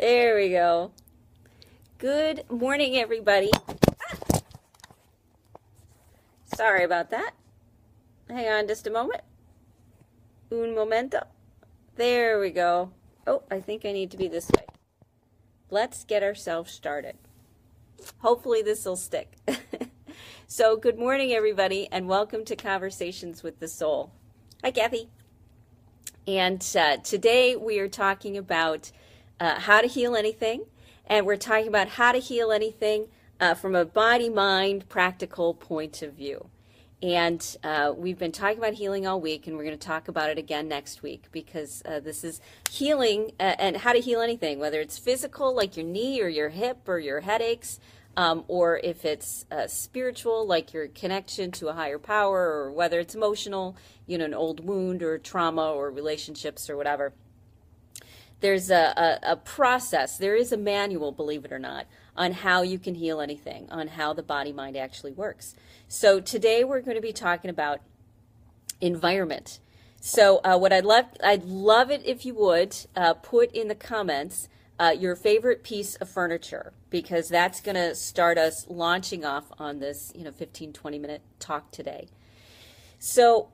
There we go. Good morning, everybody. Sorry about that. Hang on just a moment. Un momento. There we go. Oh, I think I need to be this way. Let's get ourselves started. Hopefully this will stick. So good morning, everybody, and welcome to Conversations with the Soul. Hi, Kathy. And today we are talking about how to heal anything, and we're talking about how to heal anything from a body-mind practical point of view. And we've been talking about healing all week, and we're going to talk about it again next week, because this is healing and how to heal anything, whether it's physical, like your knee or your hip or your headaches, or if it's spiritual, like your connection to a higher power, or whether it's emotional, an old wound or trauma or relationships or whatever. There's a process, there is a manual, believe it or not, on how you can heal anything, on how the body-mind actually works. So today we're going to be talking about environment. So what I'd love it if you would put in the comments your favorite piece of furniture, because that's going to start us launching off on this 15-20 minute talk today. So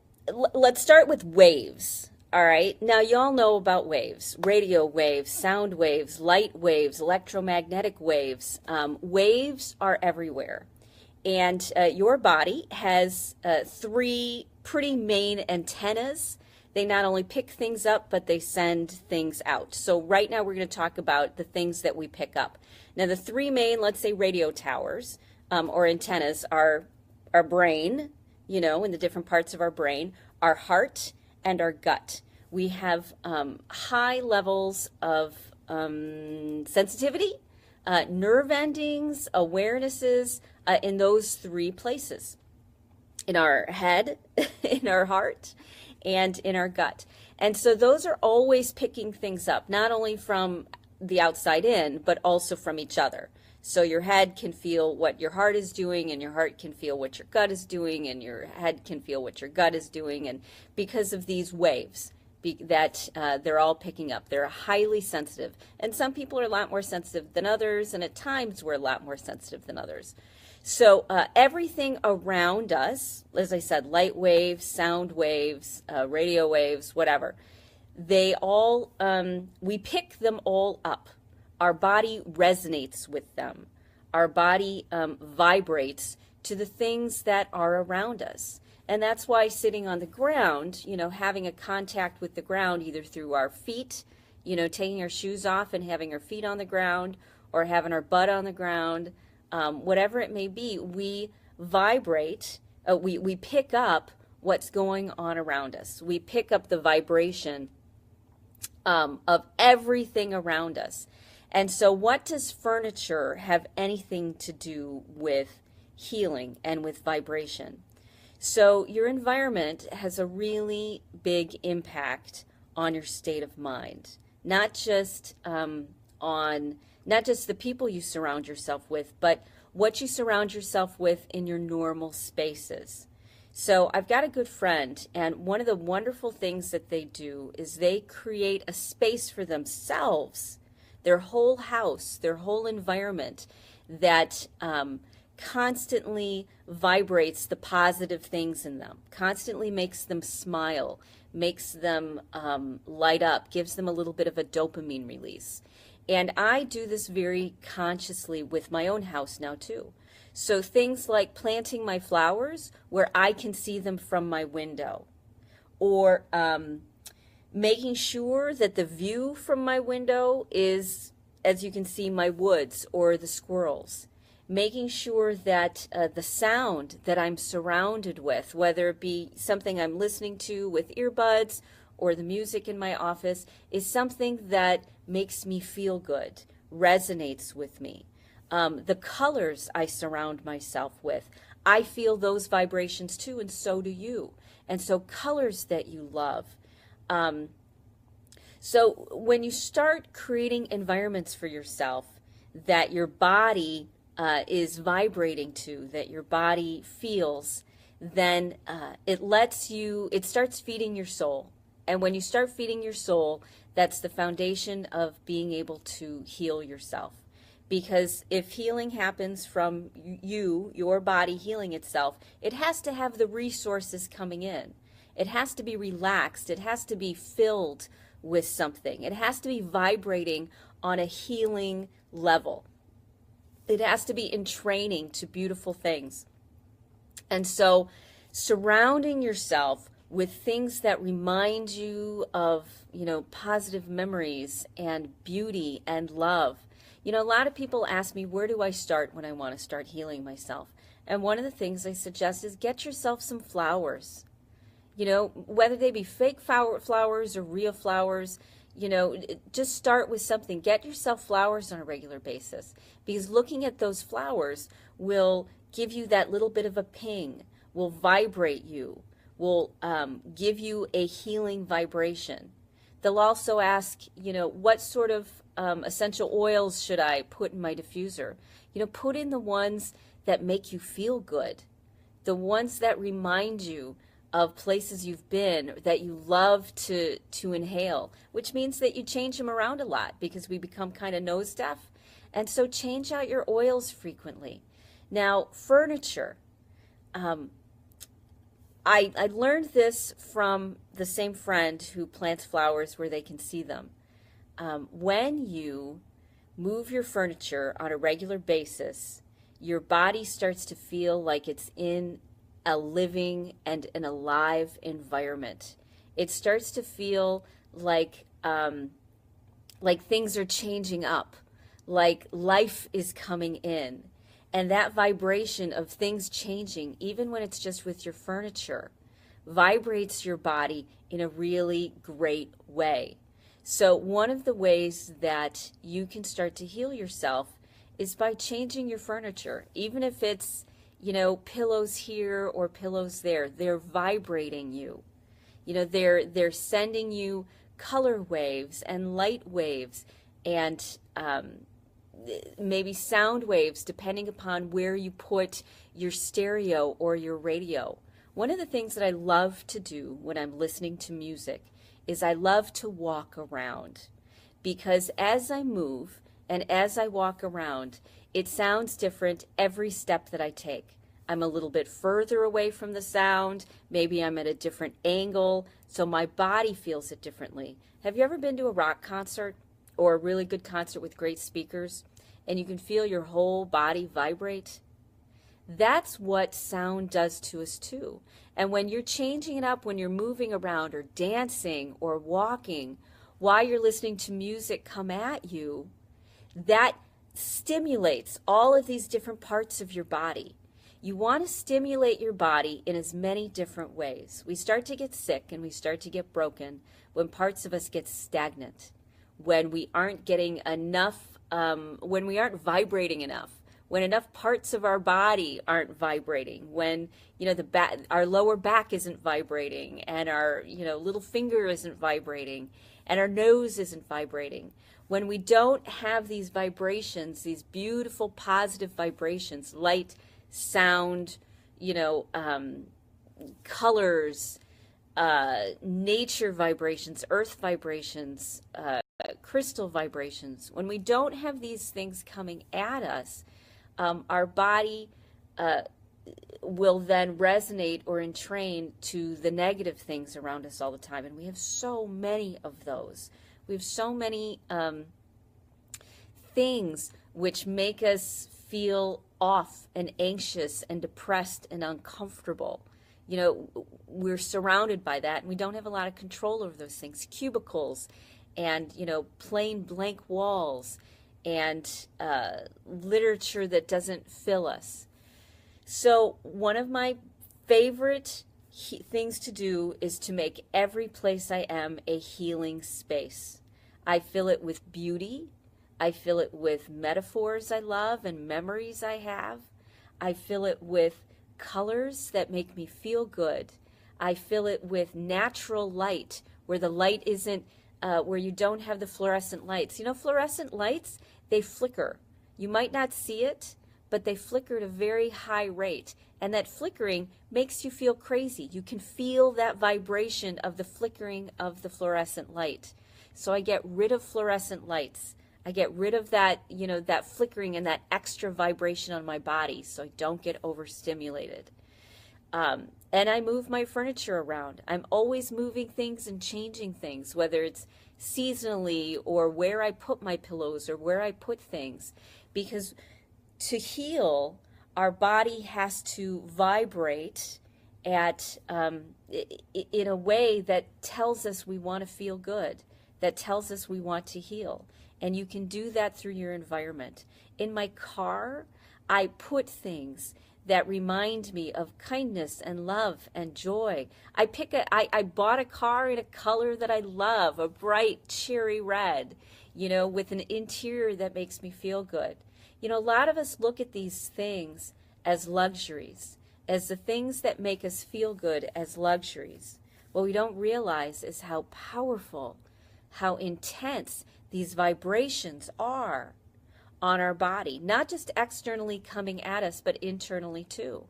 let's start with waves. All right, now y'all know about waves: radio waves, sound waves, light waves, electromagnetic waves. Waves are everywhere, and your body has three pretty main antennas. They not only pick things up, but they send things out. So right now we're going to talk about the things that we pick up. Now the three main, let's say, radio towers or antennas are our brain, in the different parts of our brain, our heart, and our gut. We have high levels of sensitivity, nerve endings, awarenesses in those three places: in our head, in our heart, and in our gut. And so those are always picking things up, not only from the outside in, but also from each other. So your head can feel what your heart is doing, and your heart can feel what your gut is doing, and your head can feel what your gut is doing. And because of these waves that they're all picking up, they're highly sensitive. And some people are a lot more sensitive than others, and at times we're a lot more sensitive than others. So everything around us, as I said, light waves, sound waves, radio waves, whatever, they all, we pick them all up. Our body resonates with them. Our body vibrates to the things that are around us. And that's why sitting on the ground, having a contact with the ground, either through our feet, taking our shoes off and having our feet on the ground, or having our butt on the ground, whatever it may be, we vibrate, we pick up what's going on around us. We pick up the vibration of everything around us. And so what does furniture have anything to do with healing and with vibration? So your environment has a really big impact on your state of mind, not just not just the people you surround yourself with, but what you surround yourself with in your normal spaces. So I've got a good friend, and one of the wonderful things that they do is they create a space for themselves, their whole house, their whole environment, that constantly vibrates the positive things in them, constantly makes them smile, makes them light up, gives them a little bit of a dopamine release. And I do this very consciously with my own house now too. So things like planting my flowers where I can see them from my window, or making sure that the view from my window is, as you can see, my woods or the squirrels. Making sure that the sound that I'm surrounded with, whether it be something I'm listening to with earbuds or the music in my office, is something that makes me feel good, resonates with me. The colors I surround myself with, I feel those vibrations too, and so do you. And so colors that you love. So when you start creating environments for yourself that your body is vibrating to, that your body feels, then it starts feeding your soul. And when you start feeding your soul, that's the foundation of being able to heal yourself. Because if healing happens from you, your body healing itself, it has to have the resources coming in. It has to be relaxed. It has to be filled with something. It has to be vibrating on a healing level. It has to be in training to beautiful things. And so surrounding yourself with things that remind you of, positive memories and beauty and love. A lot of people ask me, where do I start when I want to start healing myself? And one of the things I suggest is get yourself some flowers. Whether they be fake flowers or real flowers, just start with something. Get yourself flowers on a regular basis, because looking at those flowers will give you that little bit of a ping, will vibrate you, will give you a healing vibration. They'll also ask, what sort of essential oils should I put in my diffuser? Put in the ones that make you feel good, the ones that remind you of places you've been that you love to inhale, which means that you change them around a lot because we become kind of nose deaf. And so change out your oils frequently. Now, furniture. I learned this from the same friend who plants flowers where they can see them. When you move your furniture on a regular basis, your body starts to feel like it's in a living and an alive environment. It starts to feel like things are changing up, like life is coming in. And that vibration of things changing, even when it's just with your furniture, vibrates your body in a really great way. So one of the ways that you can start to heal yourself is by changing your furniture, even if it's pillows here or pillows there. They're vibrating you. They're sending you color waves and light waves and maybe sound waves, depending upon where you put your stereo or your radio. One of the things that I love to do when I'm listening to music is I love to walk around, because as I move and as I walk around, it sounds different every step that I take. I'm a little bit further away from the sound. Maybe I'm at a different angle, so my body feels it differently. Have you ever been to a rock concert or a really good concert with great speakers, and you can feel your whole body vibrate? That's what sound does to us too. And when you're changing it up, when you're moving around or dancing or walking, while you're listening to music come at you, that stimulates all of these different parts of your body. You want to stimulate your body in as many different ways. We start to get sick and we start to get broken when parts of us get stagnant, when we aren't getting enough, when we aren't vibrating enough, when enough parts of our body aren't vibrating, when our lower back isn't vibrating, and our little finger isn't vibrating, and our nose isn't vibrating. When we don't have these vibrations, these beautiful positive vibrations, light, sound, colors, nature vibrations, earth vibrations, crystal vibrations. When we don't have these things coming at us, our body will then resonate or entrain to the negative things around us all the time. And we have so many of those. We have so many things which make us feel off and anxious and depressed and uncomfortable. We're surrounded by that, and we don't have a lot of control over those things. Cubicles and, plain blank walls and literature that doesn't fill us. So one of my favorite things to do is to make every place I am a healing space. I fill it with beauty. I fill it with metaphors I love and memories I have. I fill it with colors that make me feel good. I fill it with natural light, where the light isn't, where you don't have the fluorescent lights. Fluorescent lights, they flicker. You might not see it, but they flicker at a very high rate. And that flickering makes you feel crazy. You can feel that vibration of the flickering of the fluorescent light. So I get rid of fluorescent lights. I get rid of that, that flickering and that extra vibration on my body so I don't get overstimulated. And I move my furniture around. I'm always moving things and changing things, whether it's seasonally or where I put my pillows or where I put things. Because to heal, our body has to vibrate at in a way that tells us we want to feel good, that tells us we want to heal. And you can do that through your environment. In my car, I put things that remind me of kindness and love and joy. I bought a car in a color that I love, a bright cherry red, with an interior that makes me feel good. A lot of us look at these things as luxuries, as the things that make us feel good as luxuries. What we don't realize is how powerful, how intense these vibrations are on our body, not just externally coming at us, but internally too.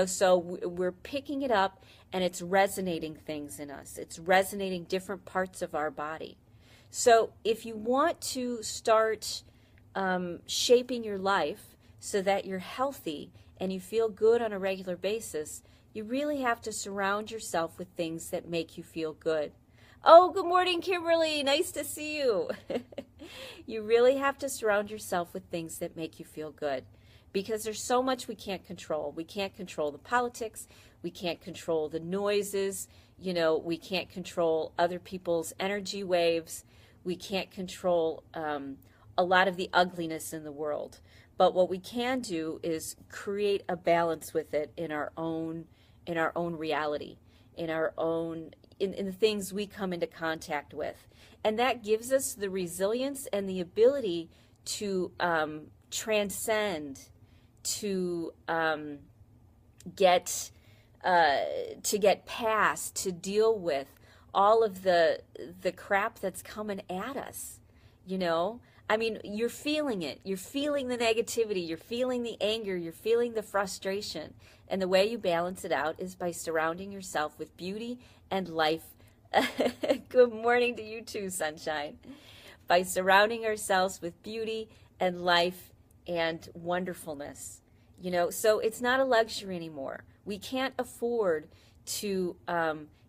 So we're picking it up and it's resonating things in us. It's resonating different parts of our body. So if you want to start shaping your life so that you're healthy and you feel good on a regular basis, you really have to surround yourself with things that make you feel good. Oh, good morning, Kimberly. Nice to see you. You really have to surround yourself with things that make you feel good, because there's so much we can't control. We can't control the politics. We can't control the noises. We can't control other people's energy waves. We can't control a lot of the ugliness in the world. But what we can do is create a balance with it in our own reality, in our own in the things we come into contact with. And that gives us the resilience and the ability to transcend, to get past, to deal with all of the crap that's coming at us. I mean, you're feeling it. You're feeling the negativity. You're feeling the anger. You're feeling the frustration. And the way you balance it out is by surrounding yourself with beauty and life. Good morning to you too, sunshine. By surrounding ourselves with beauty and life and wonderfulness. So it's not a luxury anymore. We can't afford to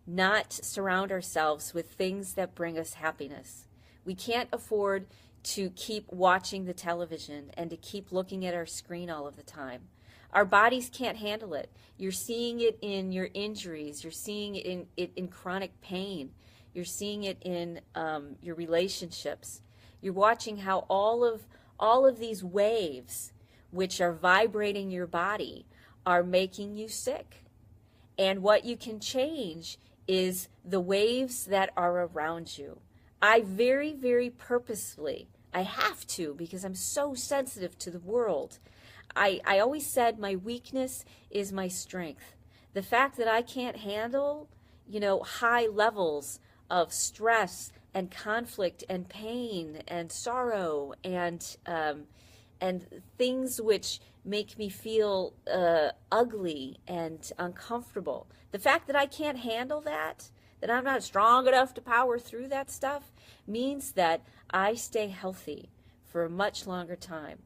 not surround ourselves with things that bring us happiness. We can't afford to keep watching the television and to keep looking at our screen all of the time. Our bodies can't handle it. You're seeing it in your injuries. You're seeing it in chronic pain. You're seeing it in your relationships. You're watching how all of these waves, which are vibrating your body, are making you sick. And what you can change is the waves that are around you. I very, very purposefully, I have to, because I'm so sensitive to the world. I always said my weakness is my strength. The fact that I can't handle, high levels of stress and conflict and pain and sorrow and things which make me feel ugly and uncomfortable. The fact that I can't handle that I'm not strong enough to power through that stuff, means that I stay healthy for a much longer time.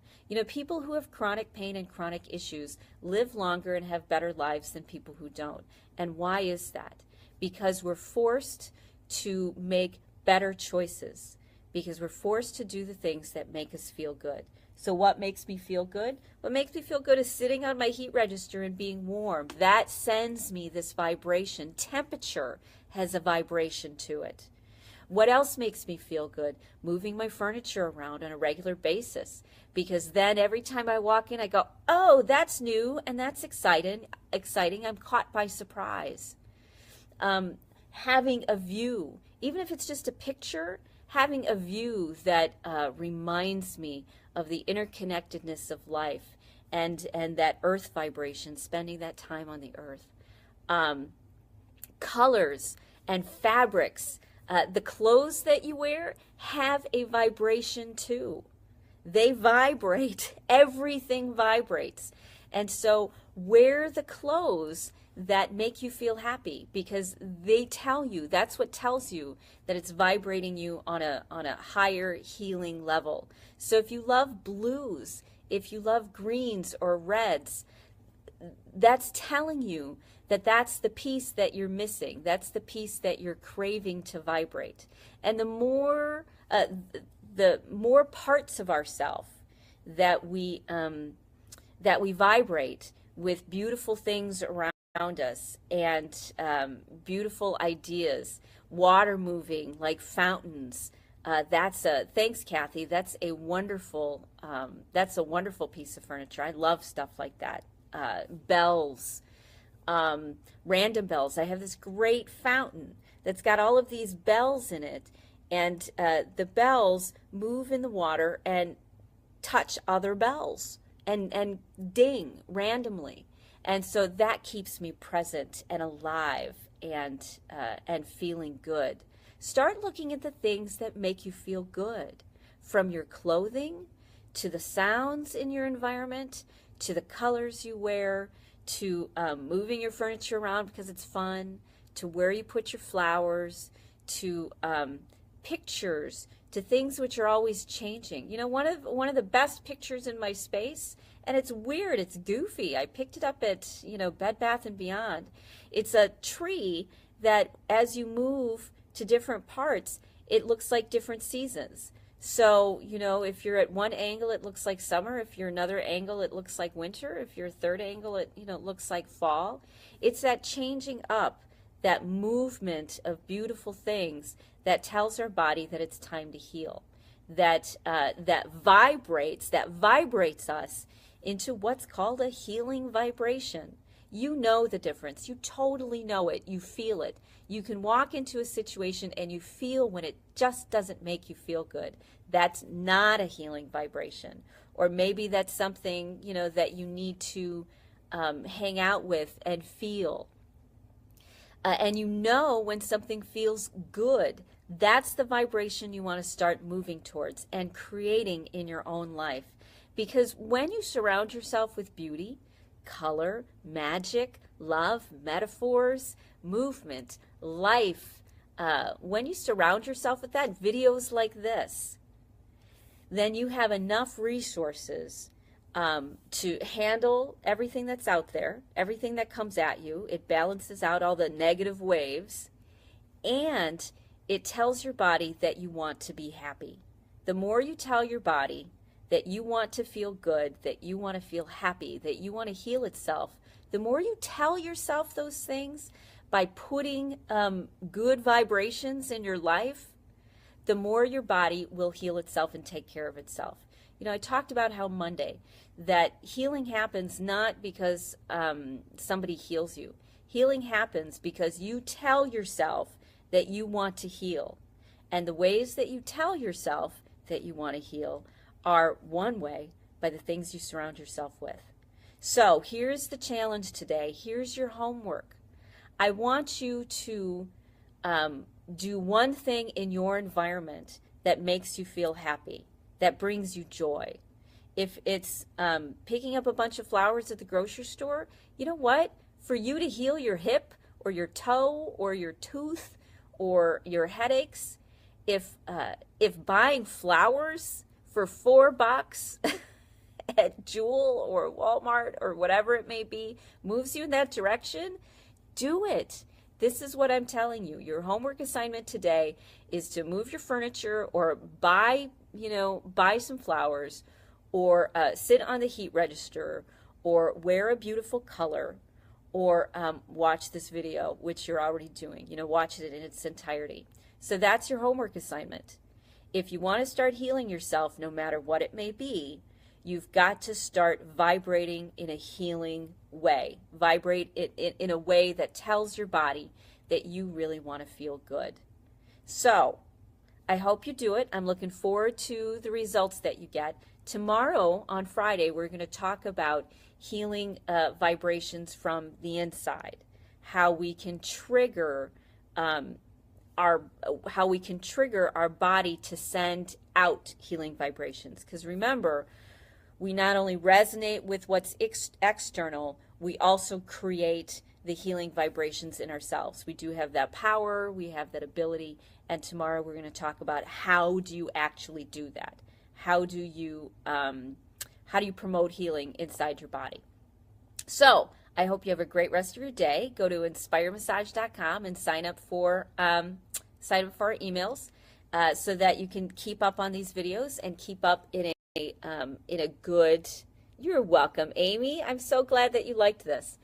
People who have chronic pain and chronic issues live longer and have better lives than people who don't. And why is that? Because we're forced to make better choices, because we're forced to do the things that make us feel good. So what makes me feel good? What makes me feel good is sitting on my heat register and being warm. That sends me this vibration. Temperature has a vibration to it. What else makes me feel good? Moving my furniture around on a regular basis. Because then every time I walk in, I go, oh, that's new and that's exciting. I'm caught by surprise. Having a view, even if it's just a picture, having a view that reminds me of the interconnectedness of life and that earth vibration, spending that time on the earth. Colors and fabrics. The clothes that you wear have a vibration too. They vibrate. Everything vibrates. And so wear the clothes that make you feel happy, because they tell you, that's what tells you that it's vibrating you on a higher healing level. So if you love blues, if you love greens or reds, that's telling you that that's the piece that you're missing. That's the piece that you're craving to vibrate. And the more parts of ourself that we vibrate with beautiful things around us, and beautiful ideas, water moving like fountains. Thanks, Kathy. That's a wonderful piece of furniture. I love stuff like that. Bells, random bells. I have this great fountain that's got all of these bells in it, and the bells move in the water and touch other bells and ding randomly. And so that keeps me present and alive and feeling good. Start looking at the things that make you feel good, from your clothing to the sounds in your environment, to the colors you wear, to moving your furniture around because it's fun, to where you put your flowers, to pictures, to things which are always changing. You know, one of the best pictures in my space, and it's weird, it's goofy. I picked it up at, Bed Bath & Beyond. It's a tree that as you move to different parts, it looks like different seasons. So, if you're at one angle, it looks like summer. If you're another angle, it looks like winter. If you're a third angle, it looks like fall. It's that changing up, that movement of beautiful things that tells our body that it's time to heal. That vibrates us into what's called a healing vibration. You know the difference. You totally know it. You feel it. You can walk into a situation and you feel when it just doesn't make you feel good. That's not a healing vibration. Or maybe that's something, that you need to hang out with and feel. And when something feels good, that's the vibration you want to start moving towards and creating in your own life. Because when you surround yourself with beauty, color, magic, love, metaphors, movement, life, when you surround yourself with that, videos like this, then you have enough resources to handle everything that's out there, everything that comes at you. It balances out all the negative waves, and it tells your body that you want to be happy. The more you tell your body that you want to feel good, that you want to feel happy, that you want to heal itself, the more you tell yourself those things by putting good vibrations in your life, the more your body will heal itself and take care of itself. I talked about how Monday, that healing happens not because somebody heals you. Healing happens because you tell yourself that you want to heal. And the ways that you tell yourself that you want to heal are one way, by the things you surround yourself with. So here's the challenge today. Here's your homework. I want you to do one thing in your environment that makes you feel happy, that brings you joy. If it's picking up a bunch of flowers at the grocery store, you know what? For you to heal your hip or your toe or your tooth or your headaches, if buying flowers for $4 at Jewel or Walmart or whatever it may be moves you in that direction, do it. This is what I'm telling you. Your homework assignment today is to move your furniture or buy some flowers, or sit on the heat register, or wear a beautiful color, or watch this video, which you're already doing. Watch it in its entirety. So that's your homework assignment. If you want to start healing yourself, no matter what it may be, you've got to start vibrating in a healing way. Vibrate it in a way that tells your body that you really want to feel good. So I hope you do it. I'm looking forward to the results that you get. Tomorrow, on Friday, we're going to talk about healing vibrations from the inside, how we can trigger our body to send out healing vibrations. Because remember, we not only resonate with what's external, we also create the healing vibrations in ourselves. We do have that power, we have that ability, and tomorrow we're going to talk about how do you actually do that? How do you promote healing inside your body? So I hope you have a great rest of your day. Go to inspiremassage.com and sign up for our emails so that you can keep up on these videos and keep up in a good. You're welcome, Amy. I'm so glad that you liked this.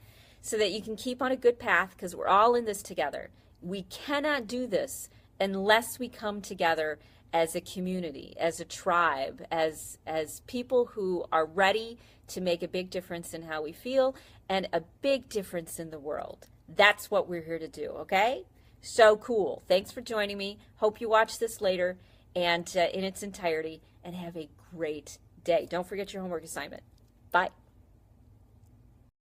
So that you can keep on a good path, because we're all in this together. We cannot do this unless we come together as a community, as a tribe, as people who are ready to make a big difference in how we feel and a big difference in the world. That's what we're here to do, okay? So cool. Thanks for joining me. Hope you watch this later and in its entirety, and have a great day. Don't forget your homework assignment. Bye.